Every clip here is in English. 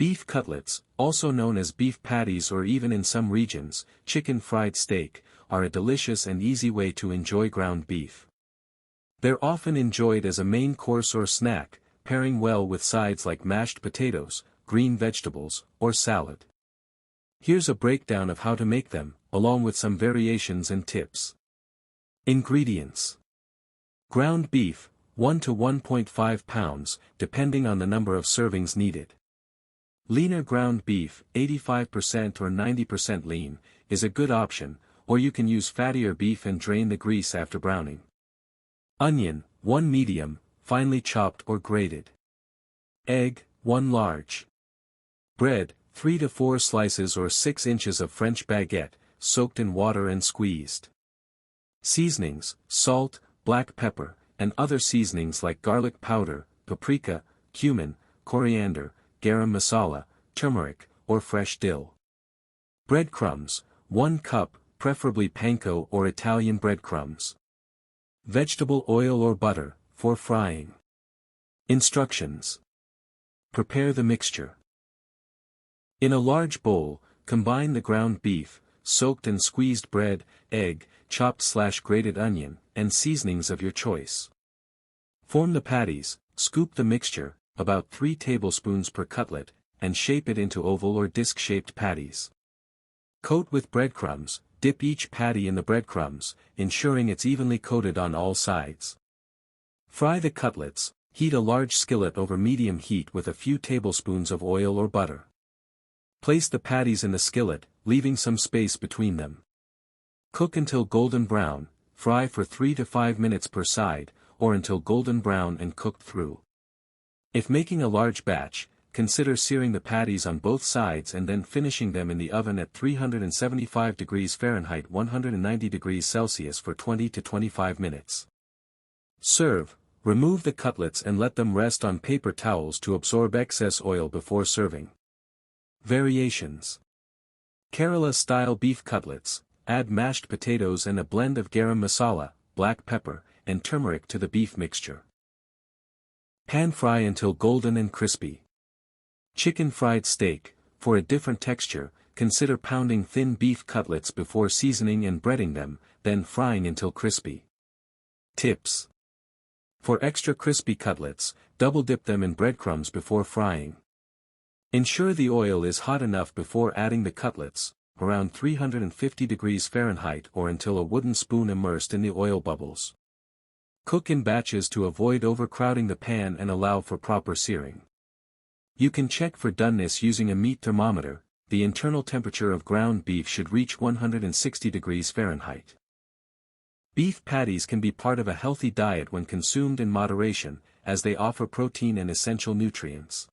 Beef cutlets, also known as beef patties or even in some regions, chicken fried steak, are a delicious and easy way to enjoy ground beef. They're often enjoyed as a main course or snack, pairing well with sides like mashed potatoes, green vegetables, or salad. Here's a breakdown of how to make them, along with some variations and tips. Ingredients: ground beef, 1 to 1.5 pounds, depending on the number of servings needed. Leaner ground beef, 85% or 90% lean, is a good option, or you can use fattier beef and drain the grease after browning. Onion, 1 medium, finely chopped or grated. Egg, 1 large. Bread, 3 to 4 slices or 6 inches of French baguette, soaked in water and squeezed. Seasonings, salt, black pepper, and other seasonings like garlic powder, paprika, cumin, coriander, garam masala, turmeric, or fresh dill. Breadcrumbs, 1 cup, preferably panko or Italian breadcrumbs. Vegetable oil or butter, for frying. Instructions: prepare the mixture. In a large bowl, combine the ground beef, soaked and squeezed bread, egg, chopped/grated onion, and seasonings of your choice. Form the patties, scoop the mixture, about 3 tablespoons per cutlet, and shape it into oval or disc-shaped patties. Coat with breadcrumbs, dip each patty in the breadcrumbs, ensuring it's evenly coated on all sides. Fry the cutlets, heat a large skillet over medium heat with a few tablespoons of oil or butter. Place the patties in the skillet, leaving some space between them. Cook until golden brown, fry for 3 to 5 minutes per side, or until golden brown and cooked through. If making a large batch, consider searing the patties on both sides and then finishing them in the oven at 375 degrees Fahrenheit 190 degrees Celsius for 20 to 25 minutes. Serve, remove the cutlets and let them rest on paper towels to absorb excess oil before serving. Variations: Kerala-style beef cutlets, add mashed potatoes and a blend of garam masala, black pepper, and turmeric to the beef mixture. Pan fry until golden and crispy. Chicken fried steak, for a different texture, consider pounding thin beef cutlets before seasoning and breading them, then frying until crispy. Tips: for extra crispy cutlets, double dip them in breadcrumbs before frying. Ensure the oil is hot enough before adding the cutlets, around 350 degrees Fahrenheit or until a wooden spoon immersed in the oil bubbles. Cook in batches to avoid overcrowding the pan and allow for proper searing. You can check for doneness using a meat thermometer. The internal temperature of ground beef should reach 160 degrees Fahrenheit. Beef patties can be part of a healthy diet when consumed in moderation, as they offer protein and essential nutrients.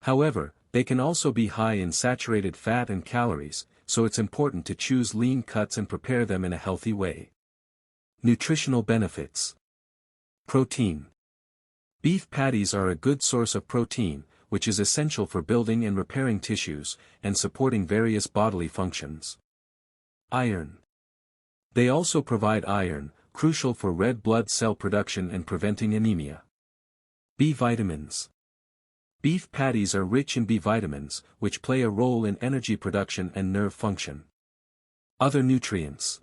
However, they can also be high in saturated fat and calories, so it's important to choose lean cuts and prepare them in a healthy way. Nutritional benefits: protein. Beef patties are a good source of protein, which is essential for building and repairing tissues, and supporting various bodily functions. Iron. They also provide iron, crucial for red blood cell production and preventing anemia. B vitamins. Beef patties are rich in B vitamins, which play a role in energy production and nerve function. Other nutrients.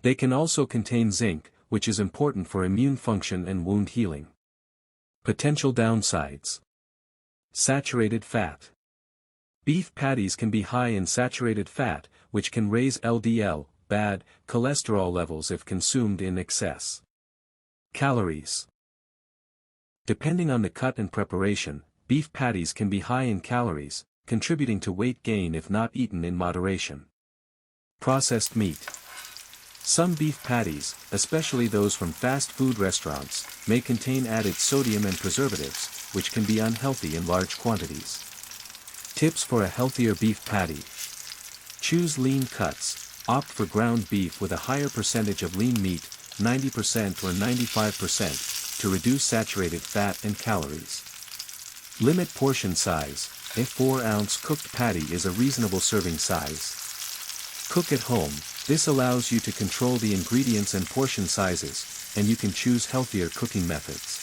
They can also contain zinc, which is important for immune function and wound healing. Potential downsides: saturated fat. Beef patties can be high in saturated fat, which can raise LDL, bad cholesterol levels if consumed in excess. Calories. Depending on the cut and preparation, beef patties can be high in calories, contributing to weight gain if not eaten in moderation. Processed meat. Some beef patties, especially those from fast food restaurants, may contain added sodium and preservatives, which can be unhealthy in large quantities. Tips for a healthier beef patty: choose lean cuts, opt for ground beef with a higher percentage of lean meat, 90% or 95%, to reduce saturated fat and calories. Limit portion size. A 4-ounce cooked patty is a reasonable serving size. Cook at home. This allows you to control the ingredients and portion sizes, and you can choose healthier cooking methods.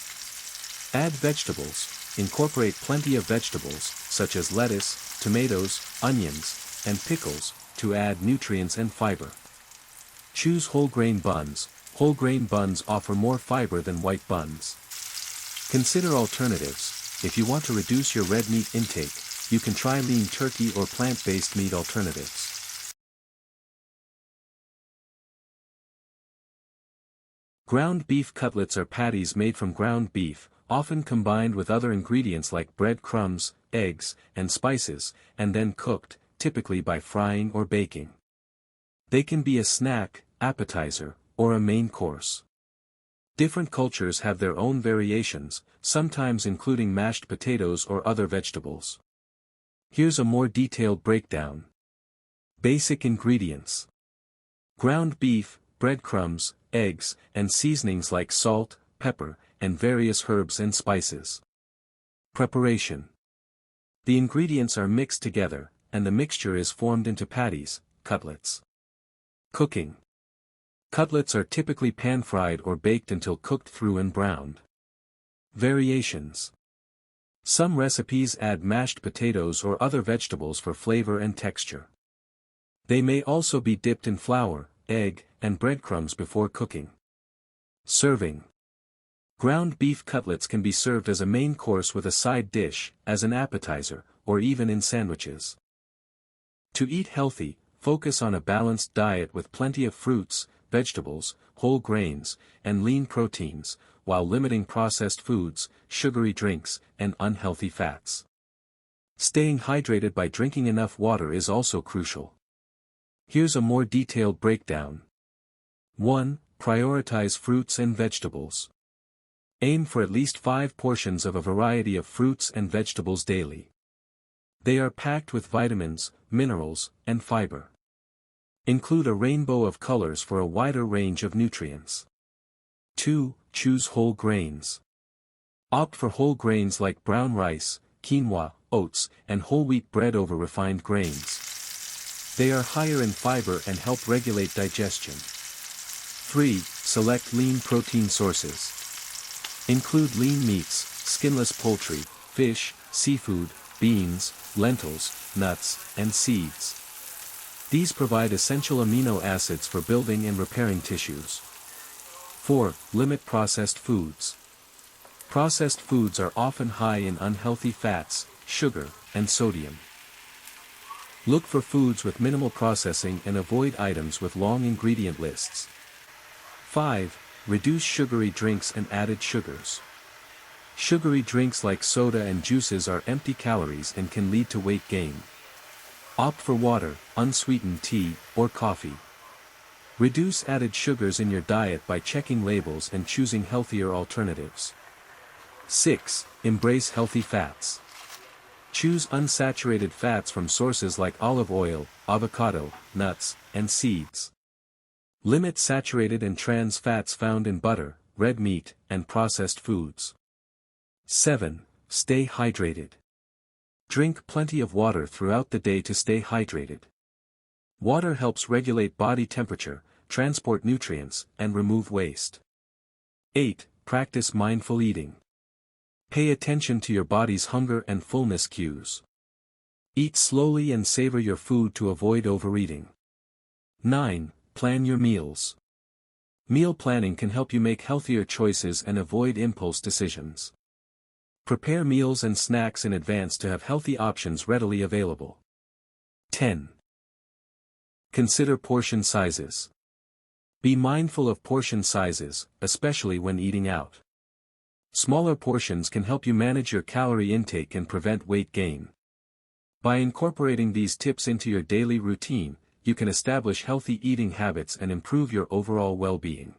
Add vegetables. incorporate plenty of vegetables, such as lettuce, tomatoes, onions, and pickles, to add nutrients and fiber. Choose whole grain buns. Whole grain buns offer more fiber than white buns. Consider alternatives. If you want to reduce your red meat intake, you can try lean turkey or plant-based meat alternatives. Ground beef cutlets are patties made from ground beef, often combined with other ingredients like bread crumbs, eggs, and spices, and then cooked, typically by frying or baking. They can be a snack, appetizer, or a main course. Different cultures have their own variations, sometimes including mashed potatoes or other vegetables. Here's a more detailed breakdown. Basic ingredients: ground beef, breadcrumbs, eggs, and seasonings like salt, pepper, and various herbs and spices. Preparation: the ingredients are mixed together, and the mixture is formed into patties, cutlets. Cooking: cutlets are typically pan-fried or baked until cooked through and browned. Variations: some recipes add mashed potatoes or other vegetables for flavor and texture. They may also be dipped in flour, egg, and breadcrumbs before cooking. Serving: ground beef cutlets can be served as a main course with a side dish, as an appetizer, or even in sandwiches. To eat healthy, focus on a balanced diet with plenty of fruits, vegetables, whole grains, and lean proteins, while limiting processed foods, sugary drinks, and unhealthy fats. Staying hydrated by drinking enough water is also crucial. Here's a more detailed breakdown. 1. Prioritize fruits and vegetables. Aim for at least 5 portions of a variety of fruits and vegetables daily. They are packed with vitamins, minerals, and fiber. Include a rainbow of colors for a wider range of nutrients. 2. Choose whole grains. Opt for whole grains like brown rice, quinoa, oats, and whole wheat bread over refined grains. They are higher in fiber and help regulate digestion. 3. Select lean protein sources. Include lean meats, skinless poultry, fish, seafood, beans, lentils, nuts, and seeds. These provide essential amino acids for building and repairing tissues. 4. Limit processed foods. Processed foods are often high in unhealthy fats, sugar, and sodium. Look for foods with minimal processing and avoid items with long ingredient lists. 5. Reduce sugary drinks and added sugars. Sugary drinks like soda and juices are empty calories and can lead to weight gain. Opt for water, unsweetened tea, or coffee. Reduce added sugars in your diet by checking labels and choosing healthier alternatives. 6. Embrace healthy fats. Choose unsaturated fats from sources like olive oil, avocado, nuts, and seeds. Limit saturated and trans fats found in butter, red meat, and processed foods. 7. Stay hydrated. Drink plenty of water throughout the day to stay hydrated. Water helps regulate body temperature, transport nutrients, and remove waste. 8. Practice mindful eating. Pay attention to your body's hunger and fullness cues. Eat slowly and savor your food to avoid overeating. 9. Plan your meals. Meal planning can help you make healthier choices and avoid impulse decisions. Prepare meals and snacks in advance to have healthy options readily available. 10. Consider portion sizes. Be mindful of portion sizes, especially when eating out. Smaller portions can help you manage your calorie intake and prevent weight gain. By incorporating these tips into your daily routine, you can establish healthy eating habits and improve your overall well-being.